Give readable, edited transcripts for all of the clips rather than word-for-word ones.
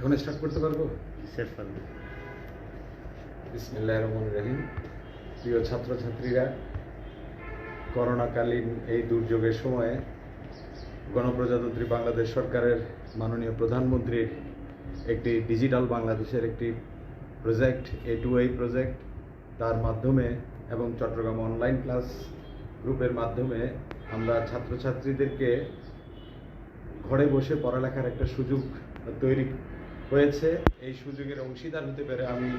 এখন স্টার্ট করতে পারবো? স্যার পারবেন। বিসমিল্লাহির রহমানির রহিম। প্রিয় ছাত্রছাত্রীরা, করোনাকালীন এই দুর্যোগের সময়ে গণপ্রজাতন্ত্রী বাংলাদেশ সরকারের মাননীয় প্রধানমন্ত্রীর একটি ডিজিটাল বাংলাদেশের একটি প্রজেক্ট A2A প্রজেক্ট, তার মাধ্যমে এবং চট্টগ্রাম অনলাইন ক্লাস গ্রুপের মাধ্যমে আমরা ছাত্রছাত্রীদেরকে ঘরে বসে পড়ালেখার একটা সুযোগ তৈরি হয়েছে। এই সুযোগের অংশীদার হতে পেরে আমি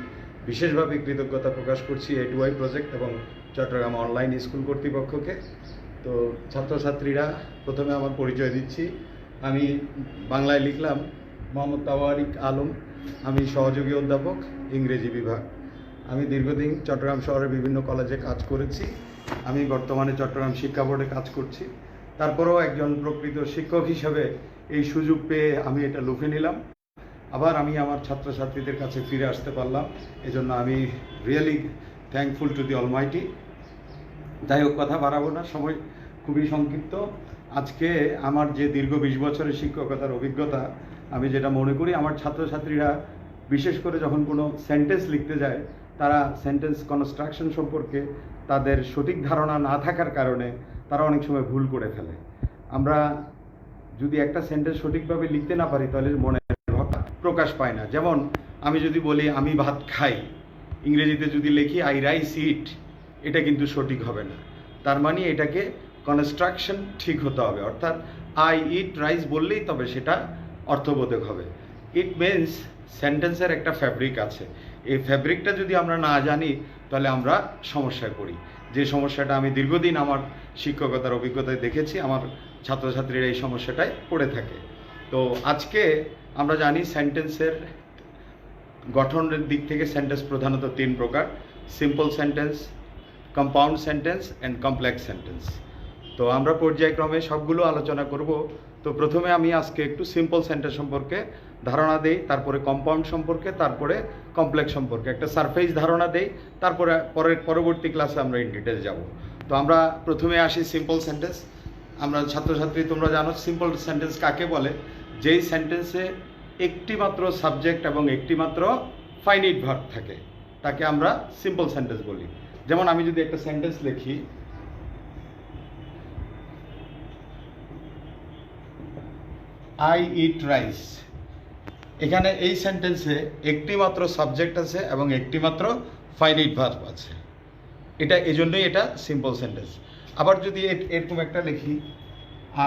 বিশেষভাবে কৃতজ্ঞতা প্রকাশ করছি A2I প্রজেক্ট এবং চট্টগ্রাম অনলাইন স্কুল কর্তৃপক্ষকে। তো ছাত্রছাত্রীরা, প্রথমে আমার পরিচয় দিচ্ছি। আমি বাংলায় লিখলাম মোহাম্মদ তাওয়ারিক আলম, আমি সহযোগী অধ্যাপক, ইংরেজি বিভাগ। আমি দীর্ঘদিন চট্টগ্রাম শহরের বিভিন্ন কলেজে কাজ করেছি। আমি বর্তমানে চট্টগ্রাম শিক্ষা বোর্ডে কাজ করছি। তারপরেও একজন প্রকৃত শিক্ষক হিসেবে এই সুযোগ পেয়ে আমি এটা লুফে নিলাম। আবার আমি আমার ছাত্রছাত্রীদের কাছে ফিরে আসতে পারলাম, এজন্য আমি really thankful to the Almighty. যাই হোক, কথা বাড়াবো না, সময় খুবই সংক্ষিপ্ত। আজকে আমার যে দীর্ঘ 20 বছরের শিক্ষকতার অভিজ্ঞতা, আমি যেটা মনে করি, আমার ছাত্রছাত্রীরা বিশেষ করে যখন কোনো সেন্টেন্স লিখতে যায়, তারা সেন্টেন্স কনস্ট্রাকশন সম্পর্কে তাদের সঠিক ধারণা না থাকার কারণে তারা অনেক সময় ভুল করে ফেলে। আমরা যদি একটা সেন্টেন্স সঠিকভাবে লিখতে না পারি, তাহলে মনে প্রকাশ পায় না। যেমন আমি যদি বলি আমি ভাত খাই, ইংরেজিতে যদি লিখি আই রাইস ইট, এটা কিন্তু সঠিক হবে না। তার মানে এটাকে কনস্ট্রাকশন ঠিক হতে হবে, অর্থাৎ আই ইট রাইস বললেই তবে সেটা অর্থবোধক হবে। ইট মিনস সেন্টেন্সের একটা ফ্যাব্রিক আছে। এই ফ্যাব্রিকটা যদি আমরা না জানি, তাহলে আমরা সমস্যায় পড়ি। যে সমস্যাটা আমি দীর্ঘদিন আমার শিক্ষকতার অভিজ্ঞতায় দেখেছি, আমার ছাত্রছাত্রীরা এই সমস্যাটায় পড়ে থাকে। তো আজকে আমরা জানি সেন্টেন্সের গঠনের দিক থেকে সেন্টেন্স প্রধানত 3 প্রকার: simple sentence, compound sentence and complex sentence. তো আমরা পর্যায়ক্রমে সবগুলো আলোচনা করব। তো প্রথমে আমি আজকে একটু সিম্পল সেন্টেন্স সম্পর্কে ধারণা দেই, তারপরে কম্পাউন্ড সম্পর্কে, তারপরে কমপ্লেক্স সম্পর্কে একটা সারফেস ধারণা দেই, তারপরে পরবর্তী ক্লাসে আমরা ইন ডিটেল যাব। তো আমরা প্রথমে আসি সিম্পল সেন্টেন্স। আমরা ছাত্রছাত্রী, তোমরা জানো সিম্পল সেন্টেন্স কাকে বলে? যেই সেন্টেন্সে একটি মাত্র সাবজেক্ট এবং একটি মাত্র ফাইনাইট ভার্ব থাকে, তাকে আমরা সিম্পল সেন্টেন্স বলি। যেমন আমি যদি একটা সেন্টেন্স লিখি, আই ইট রাইস, এখানে এই সেন্টেন্সে একটি মাত্র সাবজেক্ট আছে এবং একটি মাত্র ফাইনাইট ভার্ব আছে। এটা এজন্যই এটা সিম্পল সেন্টেন্স। আবার যদি এরকম একটা লিখি,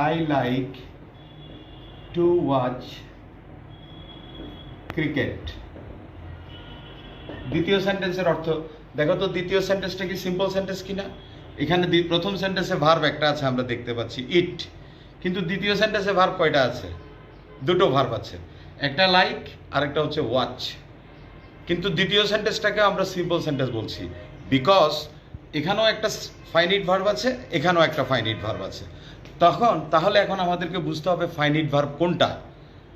I like to watch cricket, দ্বিতীয় সেন্টেন্সের অর্থ দেখো তো, দ্বিতীয় সেন্টেন্সটা কি সিম্পল সেন্টেন্স কিনা? এখানে প্রথম সেন্টেন্সে ভার্ব একটা আছে, আমরা দেখতে পাচ্ছি ইট, কিন্তু দ্বিতীয় সেন্টেন্সে ভার্ব কয়টা আছে? 2টো ভার্ব আছে, একটা লাইক আর একটা হচ্ছে ওয়াচ। কিন্তু দ্বিতীয় সেন্টেন্সটাকে আমরা সিম্পল সেন্টেন্স বলছি, বিকজ এখানেও একটা ফাইনাইট ভার্ব আছে, এখানেও একটা ফাইনাইট ভার্ব আছে। তাহলে এখন আমাদেরকে বুঝতে হবে ফাইনাইট ভার্ব কোনটা।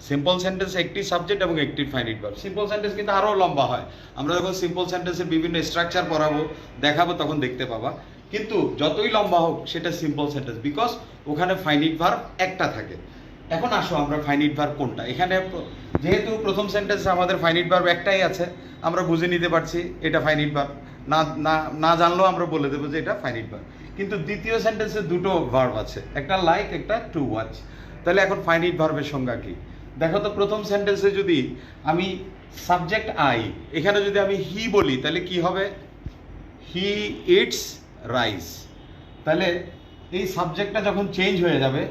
সিম্পল সেন্টেন্সে একটি সাবজেক্ট এবং একটি ফাইনাইট ভার্ব। সিম্পল সেন্টেন্স কিন্তু আরও লম্বা হয়, আমরা যখন সিম্পল সেন্টেন্সের বিভিন্ন স্ট্রাকচার পড়াবো, দেখাবো, তখন দেখতে পাবা। কিন্তু যতই লম্বা হোক সেটা সিম্পল সেন্টেন্স, বিকজ ওখানে ফাইনাইট ভার্ব একটা থাকে। এখন আসো আমরা ফাইনাইট ভার্ব কোনটা। এখানে যেহেতু প্রথম সেন্টেন্সে আমাদের ফাইনাইট ভার্ব একটাই আছে, আমরা বুঝে নিতে পারছি এটা ফাইনাইট ভার্ব। না জানলেও আমরা বলে দেবো যে এটা ফাইনাইট ভার্ব। কিন্তু দ্বিতীয় সেন্টেন্সে 2টো ভার্ব আছে, একটা লাইক, একটা টু ওয়াচ। তাহলে এখন ফাইনাইট ভার্বের সংজ্ঞা কি? দেখো তো, প্রথম সেন্টেন্সে যদি আমি সাবজেক্ট আই, এখানে যদি আমি হি বলি, তাহলে কি হবে? He eats rice. তাহলে এই সাবজেক্টটা যখন চেঞ্জ হয়ে যাবে,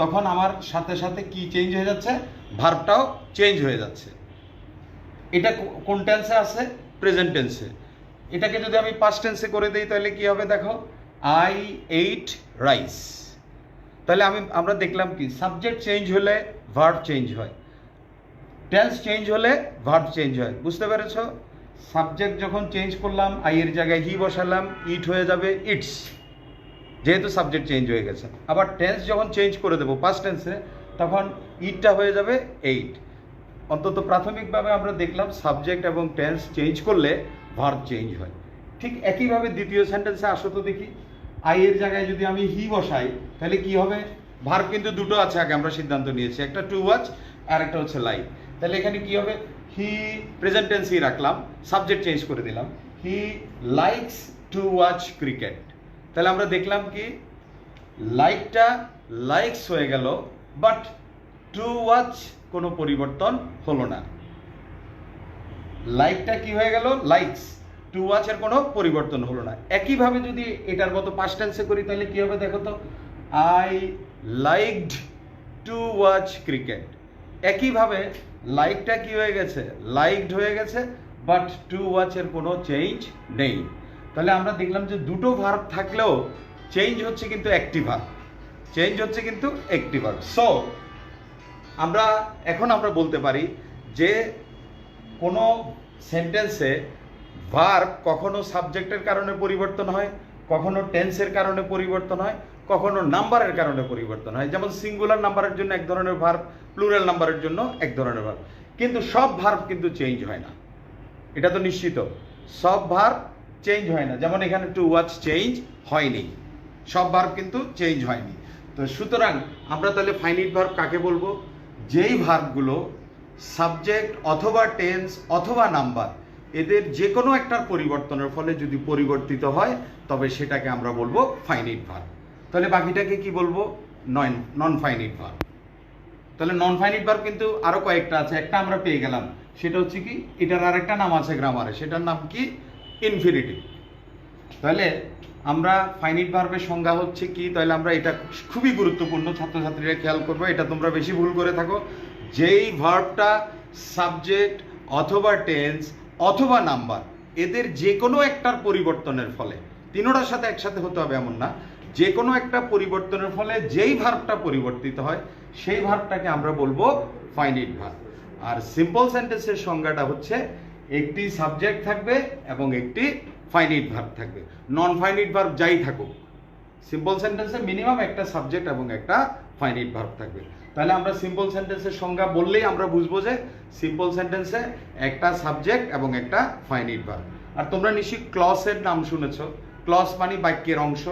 তখন আমার সাথে সাথে কি চেঞ্জ হয়ে যাচ্ছে? ভার্বটাও চেঞ্জ হয়ে যাচ্ছে। এটা কোন টেন্সে আছে? প্রেজেন্ট টেন্সে। এটাকে যদি আমি পাস্ট টেন্সে করে দিই, তাহলে কি হবে? দেখো, আই এইট রাইস। তাহলে আমরা দেখলাম কি, সাবজেক্ট চেঞ্জ হলে ভার্ব চেঞ্জ হয়, টেন্স চেঞ্জ হলে ভার্ব চেঞ্জ হয়। বুঝতে পেরেছ? সাবজেক্ট যখন চেঞ্জ করলাম, আই এর জায়গায় হি বসালাম, ইট হয়ে যাবে ইটস, যেহেতু সাবজেক্ট চেঞ্জ হয়ে গেছে। আবার টেন্স যখন চেঞ্জ করে দেবো পাস্ট টেন্সে, তখন ইটটা হয়ে যাবে এইট। অন্তত প্রাথমিকভাবে আমরা দেখলাম সাবজেক্ট এবং টেন্স চেঞ্জ করলে ভার্ব চেঞ্জ হয়। ঠিক একইভাবে দ্বিতীয় সেন্টেন্সে আসো তো দেখি, আই এর জায়গায় যদি আমি হি বসাই, তাহলে কি হবে? ভার্ব কিন্তু 2টো আছে, আগে আমরা সিদ্ধান্ত নিয়েছি, একটা টু ওয়াচ আর একটা হচ্ছে লাইক। তাহলে এখানে কি হবে, হি প্রেজেন্ট টেন্সই রাখলাম, সাবজেক্ট চেঞ্জ করে দিলাম, he likes to watch cricket. তাহলে আমরা দেখলাম কি লাইকটা লাইকস হয়ে গেল, বাট টু ওয়াচ কোনো পরিবর্তন হলো না। লাইকটা কি হয়ে গেল, লাইকস, টু ওয়াচের কোনো পরিবর্তন হলো না। একইভাবে যদি এটার মতো পাস্ট টেন্সে করি তাহলে কি হবে দেখো তো, I liked two watch cricket. একইভাবে লাইকটা কি হয়ে গেছে, লাইকড হয়ে গেছে, বাট টু ওয়াচের কোনো চেঞ্জ নেই। তাহলে আমরা দেখলাম যে দুটো ভার্ব থাকলেও চেঞ্জ হচ্ছে কিন্তু একটি ভার্ব, চেঞ্জ হচ্ছে কিন্তু একটি ভার্ব। সো আমরা বলতে পারি যে কোনো সেন্টেন্সে ভার্ব কখনো সাবজেক্টের কারণে পরিবর্তন হয়, কখনো টেন্সের কারণে পরিবর্তন হয়, কখনো নাম্বারের কারণে পরিবর্তন হয়। যেমন সিঙ্গুলার নাম্বারের জন্য এক ধরনের ভার্ব, প্লুরাল নাম্বারের জন্য এক ধরনের ভার্ব। কিন্তু সব ভার্ব কিন্তু চেঞ্জ হয় না, এটা তো নিশ্চিত। সব ভার্ব চেঞ্জ হয় না, যেমন এখানে টু ওয়াচ চেঞ্জ হয়নি, সব ভার্ব কিন্তু চেঞ্জ হয়নি। তো সুতরাং আমরা তাহলে ফাইনাইট ভার্ব কাকে বলবো, যেই ভার্বগুলো সাবজেক্ট অথবা টেন্স অথবা নাম্বার এদের যে কোনো একটার পরিবর্তনের ফলে যদি পরিবর্তিত হয় তবে সেটাকে আমরা বলবো ফাইনাইট ভার্ব। তাহলে বাকিটাকে কি বলবো, নন ফাইনাইট ভার্ব। তাহলে নন ফাইনাইট ভার্ব কিন্তু আরো কয়েকটা আছে, একটা আমরা পেয়ে গেলাম, সেটা হচ্ছে কি, এটার আরেকটা নাম আছে গ্রামারে, সেটার নাম কি, ইনফিনিটিভ। তাহলে আমরা ফাইনাইট ভার্বের সংজ্ঞা হচ্ছে কি, তাহলে আমরা এটা খুবই গুরুত্বপূর্ণ, ছাত্রছাত্রীরা খেয়াল করবে, এটা তোমরা বেশি ভুল করে থাকো। যেই ভার্বটা সাবজেক্ট অথবা টেন্স অথবা নাম্বার এদের যে কোনো একটার পরিবর্তনের ফলে, তিনোটার সাথে একসাথে হতে হবে এমন না, যে কোনো একটা পরিবর্তনের ফলে যেই ভার্বটা পরিবর্তিত হয় সেই ভার্বটাকে আমরা বলবো ফাইনাইট ভার্ব। আর সিম্পল সেন্টেন্সের সংজ্ঞাটা হচ্ছে একটি সাবজেক্ট থাকবে এবং একটি ফাইনাইট ভার্ব থাকবে। নন ফাইনাইট ভার্ব যাই থাকুক, সিম্পল সেন্টেন্সে মিনিমাম একটা সাবজেক্ট এবং একটা ফাইনাইট ভার্ব থাকবে। তাহলে আমরা সিম্পল সেন্টেন্সের সংজ্ঞা বললেই আমরা বুঝবো যে সিম্পল সেন্টেন্সে একটা সাবজেক্ট এবং একটা ফাইনাইট ভার্ব। আর তোমরা নিশ্চয়ই ক্লসের নাম শুনেছো, ক্লস মানে বাক্যের অংশ।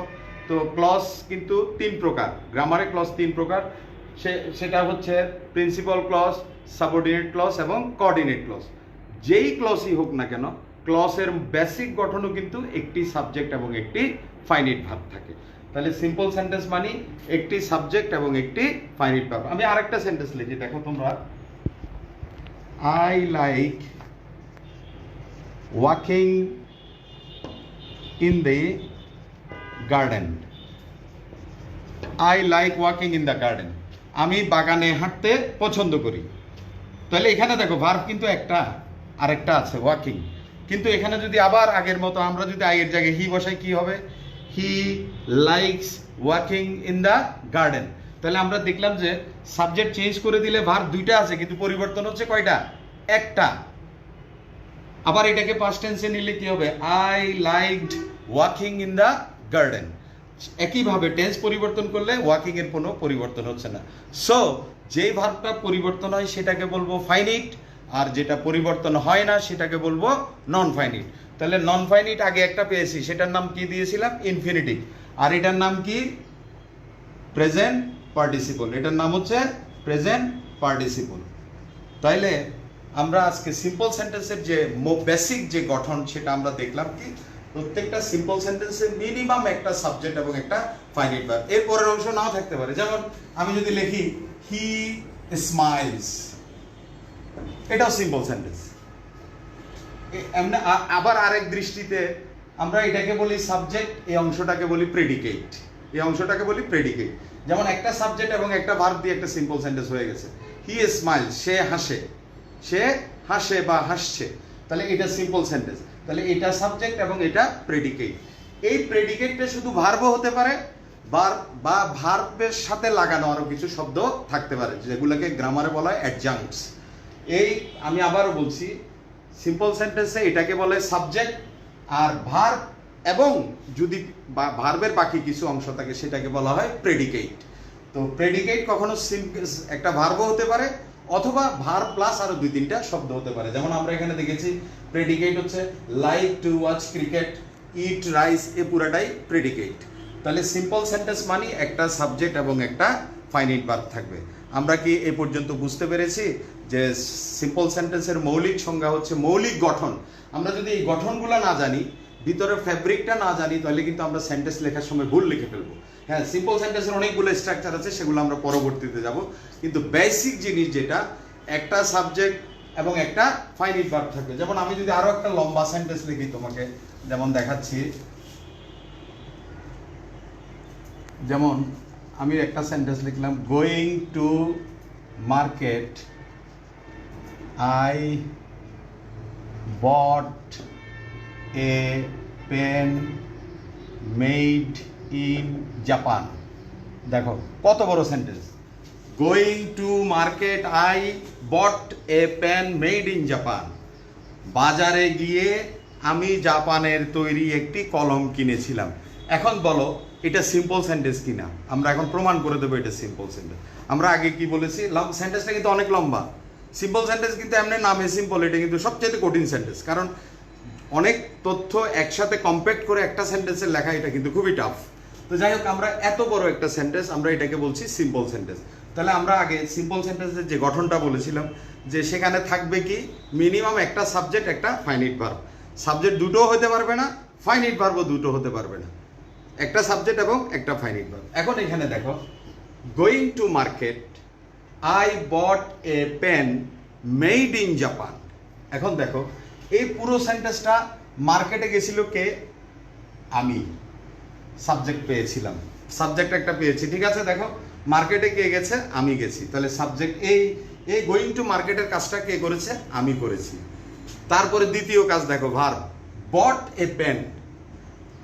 তো ক্লস কিন্তু তিন প্রকার, গ্রামারে ক্লস তিন প্রকার, সেটা হচ্ছে প্রিন্সিপাল ক্লস, সাবঅর্ডিনেট ক্লস এবং কোঅর্ডিনেট ক্লস। যেই ক্লসই হোক না কেন, ক্লসের বেসিক গঠনও কিন্তু একটি সাবজেক্ট এবং একটি ফাইনাইট ভার্ব থাকে। তাহলে সিম্পল সেন্টেন্স মানে একটি সাবজেক্ট এবং একটি ফাইনাইট ভার্ব। আমি আরেকটা সেন্টেন্স লিখি, দেখো তোমরা, I like walking in the garden. I like walking in the garden, আমি বাগানে হাঁটতে পছন্দ করি। তাহলে এখানে দেখো ভার্ব কিন্তু একটা, আরেকটা আছে ওয়াকিং, কিন্তু এখানে যদি আবার আগের মতো আমরা যদি আই এর জায়গায় হি বসাই কি হবে, he likes walking in the garden. তাহলে আমরা দেখলাম যে সাবজেক্ট চেঞ্জ করে দিলে ভার্ব দুইটা আছে কিন্তু পরিবর্তন হচ্ছে কয়টা, একটা। আবার এটাকে পাস্ট টেন্সে নিলে কি হবে, I liked walking in the garden. একইভাবে টেন্স পরিবর্তন করলে ওয়াকিং এর কোনো পরিবর্তন হচ্ছে না। সো যেই ভার্বটা পরিবর্তন হয় সেটাকে বলবো ফাইনাইট, আর যেটা পরিবর্তন হয় না সেটাকে বলবো নন ফাইনাইট। তাহলে নন ফাইনাইট আগে একটা পেয়েছি, সেটার নাম কি দিয়েছিলাম, ইনফিনিটিভ। আর এটার নাম কি, প্রেজেন্ট পার্টিসিপল। এটার নাম হচ্ছে প্রেজেন্ট পার্টিসিপল। তাইলে আমরা আজকে সিম্পল সেন্টেন্সের যে বেসিক যে গঠন সেটা আমরা দেখলাম কি, প্রত্যেকটা সিম্পল সেন্টেন্সে মিনিমাম একটা সাবজেক্ট এবং একটা ফাইনাইট ভার্ব। এর পরের অংশ নাও থাকতে পারে। যেমন আমি যদি লিখি হি স্মাইলস, এটাও সিম্পল সেন্টেন্স। এমনি আবার আরেক দৃষ্টিতে আমরা এটাকে বলি সাবজেক্ট, এই অংশটাকে বলি প্রেডিকেট, এই অংশটাকে বলি প্রেডিকেট। যেমন একটা সাবজেক্ট এবং একটা ভার্ব দিয়ে একটা সিম্পল সেন্টেন্স হয়ে গেছে। হি স্মাইল, সে হাসে, সে হাসে বা হাসছে, তাহলে এটা সিম্পল সেন্টেন্স। তাহলে এটা সাবজেক্ট এবং এটা প্রেডিকেট। এই প্রেডিকেটটা শুধু ভার্বও হতে পারে বা ভার্বের সাথে লাগানো আরো কিছু শব্দ থাকতে পারে, যেগুলোকে গ্রামারে বলা হয় অ্যাডজাংক্টস। এই আমি আবারও বলছি, সিম্পল সেন্টেন্সে এটাকে বলে সাবজেক্ট, আর ভার্ব এবং যদি ভার্বের বাকি কিছু অংশ থাকে সেটাকে বলা হয় প্রেডিকেট। তো প্রেডিকেট কখনো একটা ভার্বও হতে পারে অথবা ভার্ব প্লাস আরো দুই তিনটা শব্দ হতে পারে। যেমন আমরা এখানে দেখেছি প্রেডিকেট হচ্ছে like to watch cricket, eat rice, এ পুরাটাই প্রেডিকেট। তাহলে সিম্পল সেন্টেন্স মানে একটা সাবজেক্ট এবং একটা ফাইনাইট ভার্ব থাকবে। আমরা কি এই পর্যন্ত বুঝতে পেরেছি যে সিম্পল সেন্টেন্সের মৌলিক সংজ্ঞা হচ্ছে মৌলিক গঠন। আমরা যদি এই গঠনগুলো না জানি, ভিতরে ফ্যাব্রিকটা না জানি, তাহলে কিন্তু আমরা সেন্টেন্স লেখার সময় ভুল লিখে ফেলবো। হ্যাঁ, সিম্পল সেন্টেন্সের অনেকগুলো স্ট্রাকচার আছে, সেগুলো আমরা পরবর্তীতে যাব, কিন্তু বেসিক জিনিস যেটা, একটা সাবজেক্ট এবং একটা ফাইনাইট ভার্ব থাকবে। যেমন আমি যদি আরো একটা লম্বা সেন্টেন্স লিখি তোমাকে, যেমন দেখাচ্ছি, যেমন আমি একটা সেন্টেন্স লিখলাম, going to market I bought a pen made in Japan. দেখো কত বড় sentence, going to market I bought a pen made in Japan. বাজারে গিয়ে আমি জাপানের তৈরি একটি কলম কিনেছিলাম। এখন বলো এটা সিম্পল সেন্টেন্স কিনা, আমরা এখন প্রমাণ করে দেবো এটা সিম্পল সেন্টেন্স। আমরা আগে কি বলেছি, সেন্টেন্সটা কিন্তু অনেক লম্বা। সিম্পল সেন্টেন্স কিন্তু এমনি নামে সিম্পল, এটা কিন্তু সবচেয়ে কঠিন সেন্টেন্স, কারণ অনেক তথ্য একসাথে কম্প্যাক্ট করে একটা সেন্টেন্সের লেখা, এটা কিন্তু খুবই টাফ। তো যাই হোক, আমরা এত বড় একটা সেন্টেন্স, আমরা এটাকে বলছি সিম্পল সেন্টেন্স। তাহলে আমরা আগে সিম্পল সেন্টেন্সের যে গঠনটা বলেছিলাম, যে সেখানে থাকবে কি, মিনিমাম একটা সাবজেক্ট, একটা ফাইনাইট ভার্ব। সাবজেক্ট দুটোও হতে পারবে না, ফাইনাইট ভার্বও দুটো হতে পারবে না, একটা সাবজেক্ট এবং একটা ফাইনাইট ভার্ব। এখন এখানে দেখো, going to market I bought a pen made in Japan. এখন দেখো এই পুরো সেন্টেন্সটা, মার্কেটে গেছিল কে, আমি। সাবজেক্ট পেয়েছিলাম, সাবজেক্ট একটা পেয়েছি, ঠিক আছে। দেখো মার্কেটে কে গেছে, আমি গেছি, তাহলে সাবজেক্ট এই গোয়িং টু মার্কেটের কাজটা কে করেছে, আমি করেছি। তারপরে দ্বিতীয় কাজ দেখো, ভার্ব, বট এ পেন,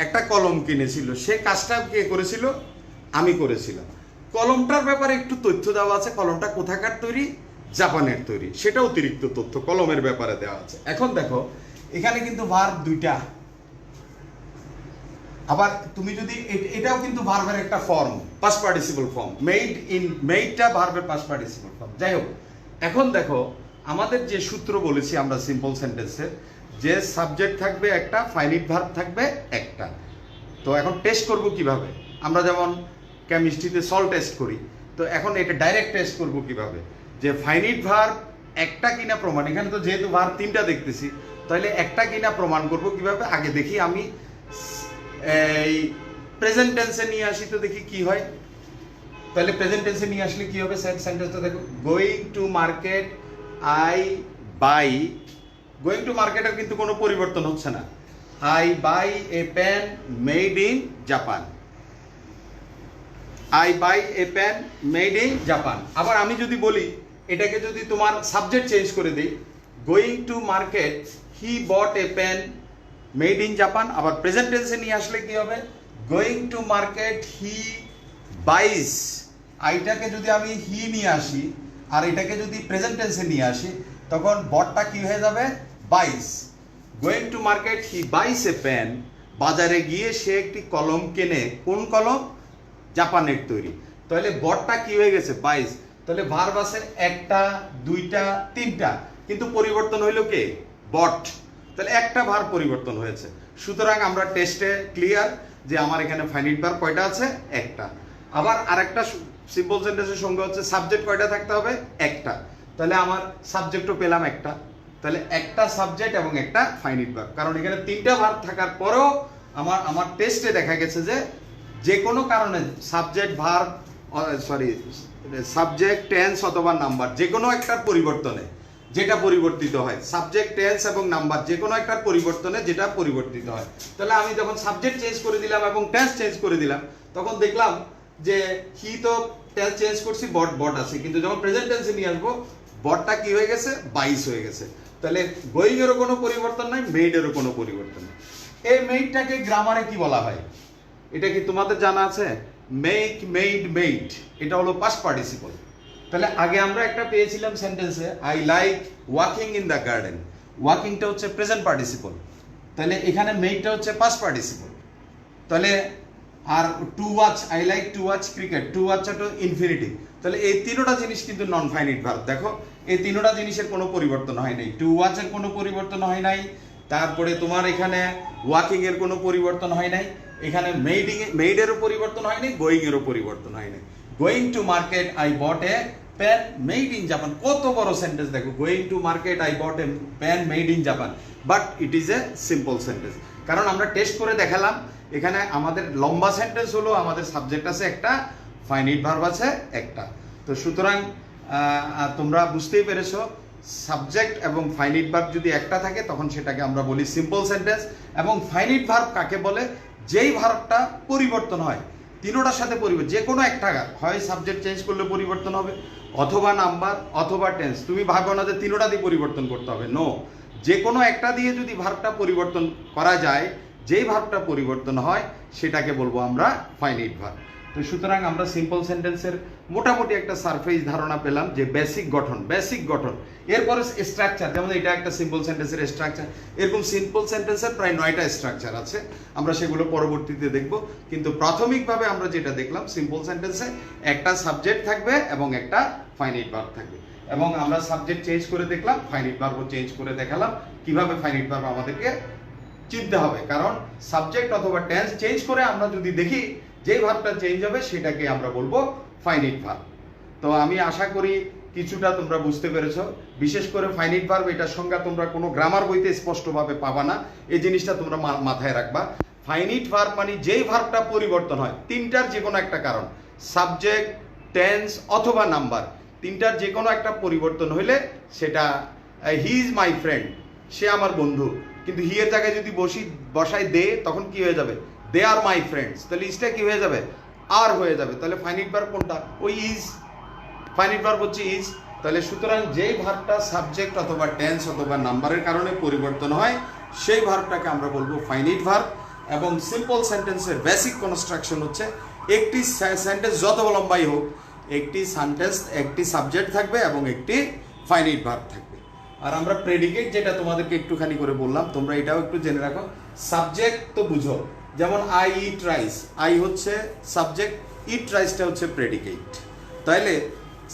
একটা কলম কিনেছিল, সে কাজটা কে করেছিল, আমি করেছিলাম। কলমটার ব্যাপারে একটু তথ্য দেওয়া আছে, কলমটা কোথাকার তৈরি, জাপানের তৈরি, সেটা অতিরিক্ত তথ্য কলমের ব্যাপারে দেওয়া আছে। এখন দেখো এখানে কিন্তু ভার্ব দুইটা, আবার তুমি যদি এটাও কিন্তু ভার্বের একটা ফর্ম, পাস্ট পার্টিসিপল ফর্ম, মেইডটা ভার্বের পাস্ট পার্টিসিপল ফর্ম। যাই হোক, এখন দেখো আমাদের যে সূত্র বলেছি আমরা সিম্পল সেন্টেন্সের, যে সাবজেক্ট থাকবে একটা, ফাইনাইট ভার্ব থাকবে একটা। তো এখন টেস্ট করব কিভাবে, আমরা যেমন কেমিস্ট্রিতে সল টেস্ট করি, তো এখন এটা ডাইরেক্ট টেস্ট করব কিভাবে, যে ফাইনাইট ভার্ব একটা কিনা প্রমাণ। এখানে তো যেহেতু ভার্ব তিনটা দেখতেছি, তাহলে একটা কিনা প্রমাণ করব কিভাবে, আগে দেখি আমি এই প্রেজেন্ট টেন্সে নিয়ে আসি, তো দেখি কি হয়। তাহলে প্রেজেন্ট টেন্সে নিয়ে আসলে কি হবে, সেন্টেন্সটা দেখো, going to market I buy, going to মার্কেটের কিন্তু কোনো পরিবর্তন হচ্ছে না, I buy a pen made in Japan, I buy a pen made in Japan. আবার আমি যদি বলি, এটাকে যদি তোমার সাবজেক্ট চেঞ্জ করে দিই, going to market he bought a pen made in Japan, আবার প্রেজেন্ট টেন্সে নিয়ে আসলে কি হবে, going to market he buys, আইটাকে যদি আমি হি নিয়ে আসি আর এটাকে যদি প্রেজেন্ট টেন্সে নিয়ে আসি, তখন বটটা কি হয়ে যাবে, buys. Going to market he buys a pen, বাজারে গিয়ে সে একটি কলম কেনে, কোন কলম, জাপানের তৈরি। তাহলে বটটা কি হয়ে গেছে, বাইস। তাহলে ভার্ব আছে একটা, দুইটা, তিনটা, কিন্তু পরিবর্তন হইল কে, বট। তাহলে একটা ভার্ব পরিবর্তন হয়েছে। সুতরাং আমরা টেস্টে ক্লিয়ার যে আমার এখানে ফাইনাইট ভার্ব কয়টা আছে, একটা। আবার আরেকটা সিম্পল সেন্টেন্সের সঙ্গে হচ্ছে সাবজেক্ট কয়টা থাকতে হবে, একটা। তাহলে আমার সাবজেক্টও পেলাম একটা, তাহলে একটা সাবজেক্ট এবং একটা ফাইনাইট ভার্ব। কারণ এখানে তিনটা ভার্ব থাকার পরেও আমার টেস্টে দেখা গেছে যে কোনো কারণে সাবজেক্ট ভার্ব সাবজেক্ট টেন্স অথবা নাম্বার যে কোনো একটার পরিবর্তনে যেটা পরিবর্তিত হয়, সাবজেক্ট টেন্স এবং নাম্বার যে কোনো একটার পরিবর্তনে যেটা পরিবর্তিত হয়। তাহলে আমি যখন সাবজেক্ট চেঞ্জ করে দিলাম এবং টেন্স চেঞ্জ করে দিলাম, তখন দেখলাম যে হি তো টেন্স চেঞ্জ করছি, বট আছে, কিন্তু যখন প্রেজেন্ট টেন্সে নিয়ে আসবো, বটটা কি হয়ে গেছে, বাইস হয়ে গেছে। তাহলে গোয়িং এরও কোনো পরিবর্তন নাই, মেইডেরও কোনো পরিবর্তন নেই। এই মেইডটাকে গ্রামারে কি বলা হয়, এটা কি তোমাদের জানা আছে, মেক, মেইড, মেইড, এটা হলো পাস্ট পার্টিসিপল। তাহলে আগে আমরা একটা পেয়েছিলাম সেন্টেন্সে, I like walking in the garden, ওয়াকিংটা হচ্ছে প্রেজেন্ট পার্টিসিপল, তাহলে এখানে মেইডটা হচ্ছে পাস্ট পার্টিসিপল। তাহলে আর to watch, I like to watch cricket, to ওয়াচটা তো ইনফিনিটিভ। তাহলে এই তিনটা জিনিস কিন্তু নন ফাইনাইট ভার্ব। দেখো এই তিনটা জিনিসের কোনো পরিবর্তন হয় নাই, টু ওয়াচের কোনো পরিবর্তন হয় নাই, তারপরে তোমার এখানে ওয়াকিং এর কোনো পরিবর্তন হয় নাই, এখানে মেইডেরও পরিবর্তন হয়নি, গোয়িং এরও পরিবর্তন হয়নি। Going to market I bought a pen made in Japan, কত বড় সেন্টেন্স দেখো, going to market I bought a pen made in Japan, but it is a simple sentence. কারণ আমরা টেস্ট করে দেখালাম এখানে আমাদের লম্বা সেন্টেন্স হলো, আমাদের সাবজেক্ট আছে একটা, ফাইনাইট ভার্ব আছে একটা। তো সুতরাং তোমরা বুঝতেই পেরেছো, সাবজেক্ট এবং ফাইনাইট ভার্ব যদি একটা থাকে তখন সেটাকে আমরা বলি সিম্পল সেন্টেন্স। এবং ফাইনাইট ভার্ব কাকে বলে? যেই ভার্বটা পরিবর্তন হয়, তিনোটার সাথে পরিবর্তন, যে কোনো একটা, হয় সাবজেক্ট চেঞ্জ করলে পরিবর্তন হবে, অথবা নাম্বার, অথবা টেন্স। তুমি ভাবো না যে তিনোটা দিয়ে পরিবর্তন করতে হবে, নো, যে কোনো একটা দিয়ে যদি ভার্বটা পরিবর্তন করা যায়, যেই ভার্বটা পরিবর্তন হয় সেটাকে বলবো আমরা ফাইনাইট ভার্ব। তো সুতরাং আমরা সিম্পল সেন্টেন্সের মোটামুটি একটা সারফেস ধারণা পেলাম যে বেসিক গঠন, এরপরে স্ট্রাকচার, যেমন এটা একটা সিম্পল সেন্টেন্সের স্ট্রাকচার, এরকম সিম্পল সেন্টেন্সের প্রায় 9টা স্ট্রাকচার আছে, আমরা সেগুলো পরবর্তীতে দেখব। কিন্তু প্রাথমিকভাবে আমরা যেটা দেখলাম, সিম্পল সেন্টেন্সে একটা সাবজেক্ট থাকবে এবং একটা ফাইনাইট ভার্ব থাকবে, এবং আমরা সাবজেক্ট চেঞ্জ করে দেখলাম, ফাইনাইট ভার্বও চেঞ্জ করে দেখালাম কিভাবে ফাইনাইট ভার্ব আমাদেরকে চিনতে হবে। কারণ সাবজেক্ট অথবা টেন্স চেঞ্জ করে আমরা যদি দেখি যে ভার্বটা চেঞ্জ হবে সেটাকে আমরা বলবো ফাইনাইট ভার্ব। তো আমি আশা করি কিছুটা তোমরা বুঝতে পেরেছো। বিশেষ করে ফাইনাইট ভার্ব, এটার সংজ্ঞা তোমরা কোনো গ্রামার বইতে স্পষ্টভাবে পাবা না, এই জিনিসটা তোমরা মাথায় রাখবা। ফাইনাইট ভার্ব মানে যেই ভার্বটা পরিবর্তন হয়, তিনটার যে কোনো একটা কারণ, সাবজেক্ট, টেন্স অথবা নাম্বার, তিনটার যে কোনো একটা পরিবর্তন হইলে সেটা, হি ইজ মাই ফ্রেন্ড, সে আমার বন্ধু, কিন্তু হি এর জায়গায় যদি বসাই দে, তখন কি হয়ে যাবে? দে আর মাই ফ্রেন্ডস, তাহলে ইজটা কি হয়ে যাবে? আর হয়ে যাবে। তাহলে ফাইনাইট ভার্ব কোনটা? ওই ইজ, ফাইনাইট ভার্ব হচ্ছে ইজ। তাহলে সুতরাং যেই ভার্বটা সাবজেক্ট অথবা টেন্স অথবা নাম্বারের কারণে পরিবর্তন হয়, সেই ভার্বটাকে আমরা বলবো ফাইনাইট ভার্ব। এবং সিম্পল সেন্টেন্সের বেসিক কনস্ট্রাকশন হচ্ছে, একটি সেন্টেন্স যত লম্বাই হোক, একটি সেন্টেন্স, একটি সাবজেক্ট থাকবে এবং একটি ফাইনাইট ভার্ব থাকবে। আর আমরা প্রেডিকেট, যেটা তোমাদেরকে একটুখানি করে বললাম, তোমরা এটাও একটু জেনে রাখো। সাবজেক্ট তো বুঝো, যেমন আই ইট রাইস, আই হচ্ছে সাবজেক্ট, ইট রাইসটা হচ্ছে প্রেডিকেট। তাইলে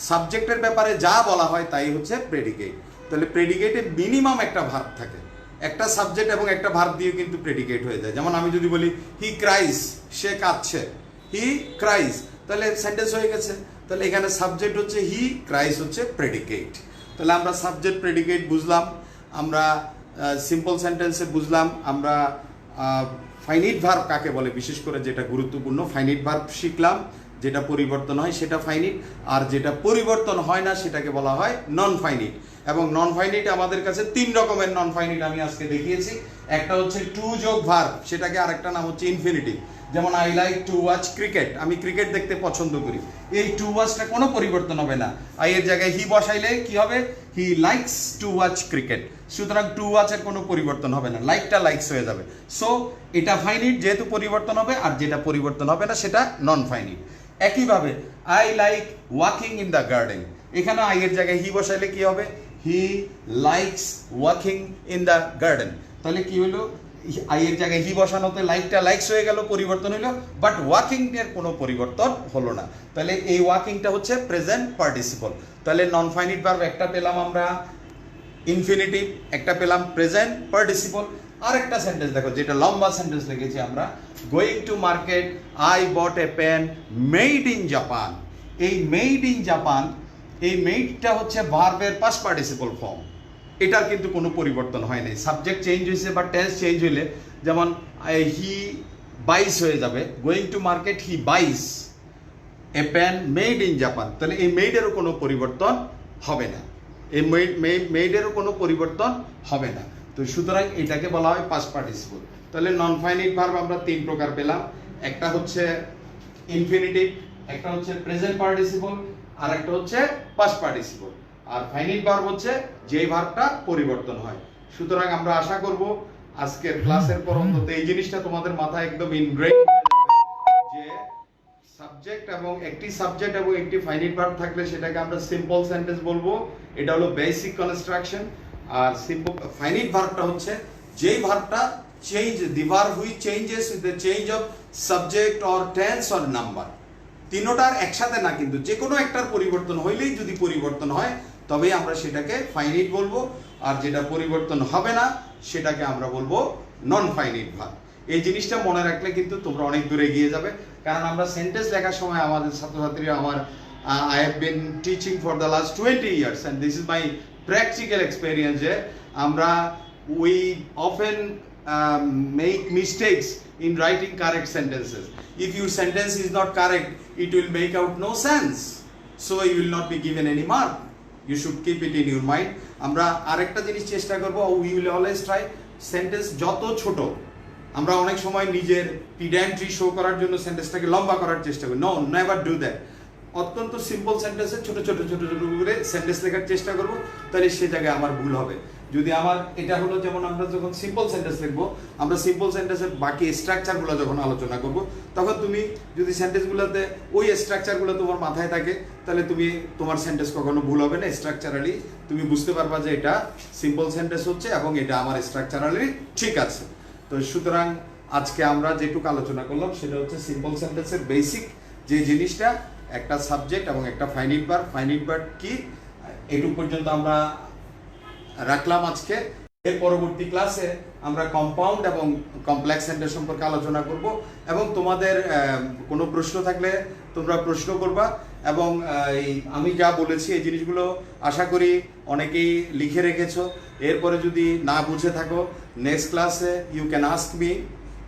সাবজেক্টের ব্যাপারে যা বলা হয় তাই হচ্ছে প্রেডিকেট। তাহলে প্রেডিকেটে মিনিমাম একটা ভার্ব থাকে, একটা সাবজেক্ট এবং একটা ভার্ব দিয়ে কিন্তু প্রেডিকেট হয়ে যায়। যেমন আমি যদি বলি হি ক্রাইস, সে কাঁদছে, হি ক্রাইস, তাহলে সেন্টেন্স হয়ে গেছে। তাহলে এখানে সাবজেক্ট হচ্ছে হি, ক্রাইস হচ্ছে প্রেডিকেট। তাহলে আমরা সাবজেক্ট প্রেডিকেট বুঝলাম, আমরা সিম্পল সেন্টেন্সে বুঝলাম, আমরা ফাইনাইট ভার্ব কাকে বলে, বিশেষ করে যেটা গুরুত্বপূর্ণ, ফাইনাইট ভার্ব শিখলাম, যেটা পরিবর্তন হয় সেটা ফাইনাইট, আর যেটা পরিবর্তন হয় না সেটাকে বলা হয় নন ফাইনাইট। এবং নন ফাইনাইট আমাদের কাছে 3 রকমের নন ফাইনাইট আমি আজকে দেখিয়েছি। একটা হচ্ছে টু যোগ ভার্ব, সেটাকে আরেকটা নাম হচ্ছে ইনফিনিটিভ। যেমন I like to watch cricket, আমি ক্রিকেট দেখতে পছন্দ করি, এই টু ওয়াচটা কোনো পরিবর্তন হবে না, আই এর জায়গায় হি বসাইলে কি হবে? He likes to watch cricket. সুতরাং টু ওয়াচের কোনো পরিবর্তন হবে না, লাইকটা লাইকস হয়ে যাবে। সো এটা ফাইনাইট, যেহেতু পরিবর্তন হবে, আর যেটা পরিবর্তন হবে না সেটা নন ফাইনাইট। একইভাবে I like walking in the garden, এখানে আই এর জায়গায় হি বসাইলে কি হবে? He likes walking in the garden. তাহলে কি হলো? আই এর জায়গায় হি বসানোতে লাইকটা লাইকস হয়ে গেল, পরিবর্তন হলো, বাট ওয়াকিং এর কোনো পরিবর্তন হলো না। তাহলে এই ওয়াকিংটা হচ্ছে প্রেজেন্ট পার্টিসিপল। তাহলে নন ফাইনাইট ভার্ব একটা পেলাম আমরা ইনফিনিটিভ, একটা পেলাম প্রেজেন্ট পার্টিসিপল। আর একটা সেন্টেন্স দেখো, যেটা লম্বা সেন্টেন্স লিখেছি আমরা, going to market I bought a pen made in Japan. এই মেড ইন জাপান, এই মেডটা হচ্ছে ভার্বের পাস্ট পার্টিসিপল ফর্ম, এটার কিন্তু কোনো পরিবর্তন হয় নাই। সাবজেক্ট চেঞ্জ হয়েছে বা টেন্স চেঞ্জ হইলে, যেমন হি বাইস হয়ে যাবে, going to market he buys a pen made in Japan. তাহলে এই মেডেরও কোনো পরিবর্তন হবে না, এই মেডেরও কোনো পরিবর্তন হবে না। তো সুতরাং এটাকে বলা হয় পাস্ট পার্টিসিপল। তাহলে নন ফাইনাইট ভার্ব আমরা 3 প্রকার পেলাম, একটা হচ্ছে ইনফিনিটিভ, একটা হচ্ছে প্রেজেন্ট পার্টিসিপল, আর একটা হচ্ছে পাস্ট পার্টিসিপল। আর ফাইনাইট ভার্ব হচ্ছে যেই ভার্বটা পরিবর্তন হয়। সুতরাং আমরা আশা করব আজকের ক্লাসের পর অন্তত এই জিনিসটা তোমাদের মাথায় একদম ইনগ্রেইন হয়ে যাবে যে সাবজেক্ট এবং একটি ফাইনাইট ভার্ব থাকলে সেটাকে আমরা সিম্পল সেন্টেন্স বলবো, এটা হলো বেসিক কনস্ট্রাকশন। আর সিম্পল ফাইনাইট ভার্বটা হচ্ছে যেই ভার্বটা change, the verb which changes with the change of subject or tense or number. তিনোটার একসাথে না, কিন্তু যে কোনো একটার পরিবর্তন হইলেই যদি পরিবর্তন হয় তবেই আমরা সেটাকে ফাইনাইট বলবো, আর যেটা পরিবর্তন হবে না সেটাকে আমরা বলবো নন ফাইনাইট ভার্ব। এই জিনিসটা মনে রাখলে কিন্তু তোমরা অনেক দূরে এগিয়ে যাবে। কারণ আমরা সেন্টেন্স লেখার সময় আমাদের ছাত্রছাত্রীরা আমার I have been teaching for the last 20 years and this is my practical experience যে আমরা we often make mistakes in writing correct sentences. If your sentence is not correct, it will make out no sense. So you will not be given any mark. You should keep it in your mind. আমরা আরেকটা জিনিস চেষ্টা করব, we will always try sentence যত ছোট। আমরা অনেক সময় নিজের পিড্যান্ট্রি শো করার জন্য সেন্টেন্সটাকে লম্বা করার চেষ্টা করি। No, never do that. অত্যন্ত সিম্পল সেন্টেন্সে ছোট ছোট ছোট ছোট করে সেন্টেন্স লেখার চেষ্টা করব, তাহলে সে জায়গায় আমার ভুল হবে। যদি আমার এটা হলো যেমন আমরা যখন সিম্পল সেন্টেন্স লিখবো, আমরা সিম্পল সেন্টেন্সের বাকি স্ট্রাকচারগুলো যখন আলোচনা করব, তখন তুমি যদি সেন্টেন্সগুলোতে ওই স্ট্রাকচারগুলো তোমার মাথায় থাকে, তাহলে তুমি তোমার সেন্টেন্স কখনো ভুল হবে না। স্ট্রাকচারালি তুমি বুঝতে পারবা যে এটা সিম্পল সেন্টেন্স হচ্ছে এবং এটা আমার স্ট্রাকচারালি ঠিক আছে। তো সুতরাং আজকে আমরা যেটুকু আলোচনা করলাম সেটা হচ্ছে সিম্পল সেন্টেন্সের বেসিক যে জিনিসটা, একটা সাবজেক্ট এবং একটা ফাইনাইট ভার্ব। ফাইনাইট ভার্ব কি, এটুকু পর্যন্ত আমরা রাখলাম আজকে। এর পরবর্তী ক্লাসে আমরা কম্পাউন্ড এবং কমপ্লেক্স সেন্টেন্স সম্পর্কে আলোচনা করব এবং তোমাদের কোনো প্রশ্ন থাকলে তোমরা প্রশ্ন করবা এবং আমি যা বলেছি এই জিনিসগুলো আশা করি অনেকেই লিখে রেখেছো। এরপরে যদি না বুঝে থাকো, নেক্সট ক্লাসে you can ask me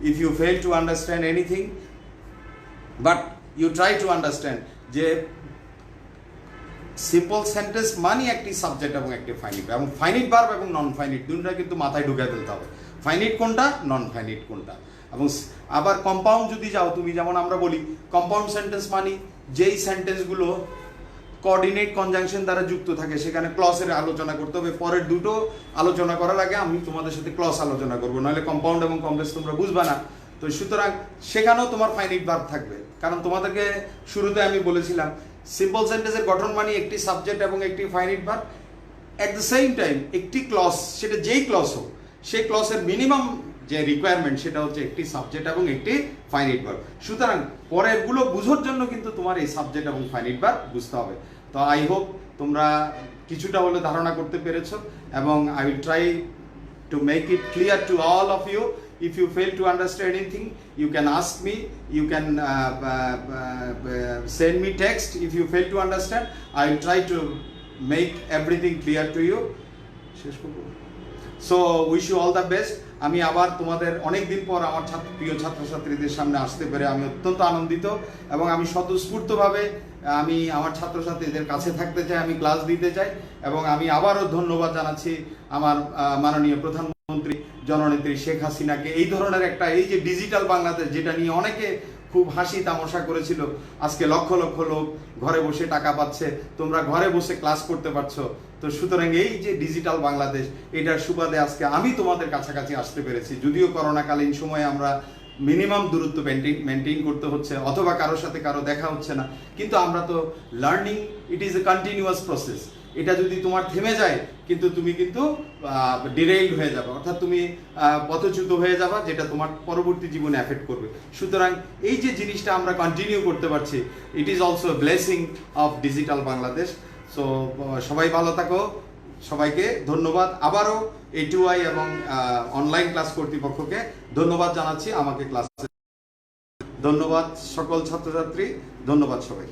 if you fail to understand anything, but you try to understand যে সিম্পল সেন্টেন্স মানে একটি সাবজেক্ট এবং একটি ফাইনাইট এবং ফাইনাইট ভার্ব এবং নন ফাইনাইট দুটোটা কিন্তু মাথায় ঢুকায় ফেলতে হবে। ফাইনাইট কোনটা, নন ফাইনাইট কোনটা। এবং আবার কম্পাউন্ড যদি যাও তুমি, যেমন আমরা বলি কম্পাউন্ড সেন্টেন্স মানে যেই সেন্টেন্সগুলো কোঅর্ডিনেট কনজাংশন দ্বারা যুক্ত থাকে, সেখানে ক্লসের আলোচনা করতে হবে। পরের দুটো আলোচনা করার আগে আমি তোমাদের সাথে ক্লস আলোচনা করবো, নাহলে কম্পাউন্ড এবং কমপ্লেক্স তোমরা বুঝবা না। তো সুতরাং সেখানেও তোমার ফাইনাইট ভার্ব থাকবে, কারণ তোমাদেরকে শুরুতে আমি বলেছিলাম সিম্পল সেন্টেন্সের গঠন মানে একটি সাবজেক্ট এবং একটি finite verb. At the same time একটি ক্লস, সেটা যেই ক্লস হোক, সেই ক্লসের মিনিমাম যে রিকোয়ারমেন্ট সেটা হচ্ছে একটি সাবজেক্ট এবং একটি ফাইনাইট ভার্ব। সুতরাং পরেরগুলো বুঝার জন্য কিন্তু তোমার এই সাবজেক্ট এবং ফাইনাইট ভার্ব বুঝতে হবে। তো আই হোপ তোমরা কিছুটা হলে ধারণা করতে পেরেছো এবং I will try to make it clear to all of you. If you fail to understand anything, you can ask me, you can send me text. If you fail to understand, I will try to make everything clear to you. So wish you all the best. আমি আবার তোমাদের অনেক দিন পর আমার প্রিয় ছাত্রছাত্রীদের সামনে আসতে পেরে আমি অত্যন্ত আনন্দিত এবং আমি স্বতঃস্ফূর্তভাবে আমি আমার ছাত্রছাত্রীদের কাছে থাকতে চাই, আমি ক্লাস দিতে চাই এবং আমি আবারও ধন্যবাদ জানাচ্ছি আমার মাননীয় প্রধানমন্ত্রী জননেত্রী শেখ হাসিনাকে। এই ধরনের একটা, এই যে ডিজিটাল বাংলাদেশ, যেটা নিয়ে অনেকে খুব হাসি তামাশা করেছিল, আজকে লক্ষ লক্ষ লোক ঘরে বসে টাকা পাচ্ছে, তোমরা ঘরে বসে ক্লাস করতে পারছো। তো সুতরাং এই যে ডিজিটাল বাংলাদেশ, এটার সুবাদে আজকে আমি তোমাদের কাছাকাছি আসতে পেরেছি। যদিও করোনাকালীন সময়ে আমরা মিনিমাম দূরত্ব মেনটেন করতে হচ্ছে অথবা কারোর সাথে কারো দেখা হচ্ছে না, কিন্তু আমরা তো learning, it is A continuous process. এটা যদি তোমার থেমে যায় কিন্তু তুমি কিন্তু ডিরেইলড হয়ে যাবে, অর্থাৎ তুমি পথচ্যুত হয়ে যাবা, যেটা তোমার পরবর্তী জীবনে এফেক্ট করবে। সুতরাং এই যে জিনিসটা আমরা কন্টিনিউ করতে পারছি, it is also blessing of digital Bangladesh. So সবাই ভালো থাকো, সবাইকে ধন্যবাদ। আবারও A2I এবং অনলাইন ক্লাস কর্তৃপক্ষকে ধন্যবাদ জানাচ্ছি আমাকে ক্লাসে। ধন্যবাদ সকল ছাত্রছাত্রী, ধন্যবাদ সবাই।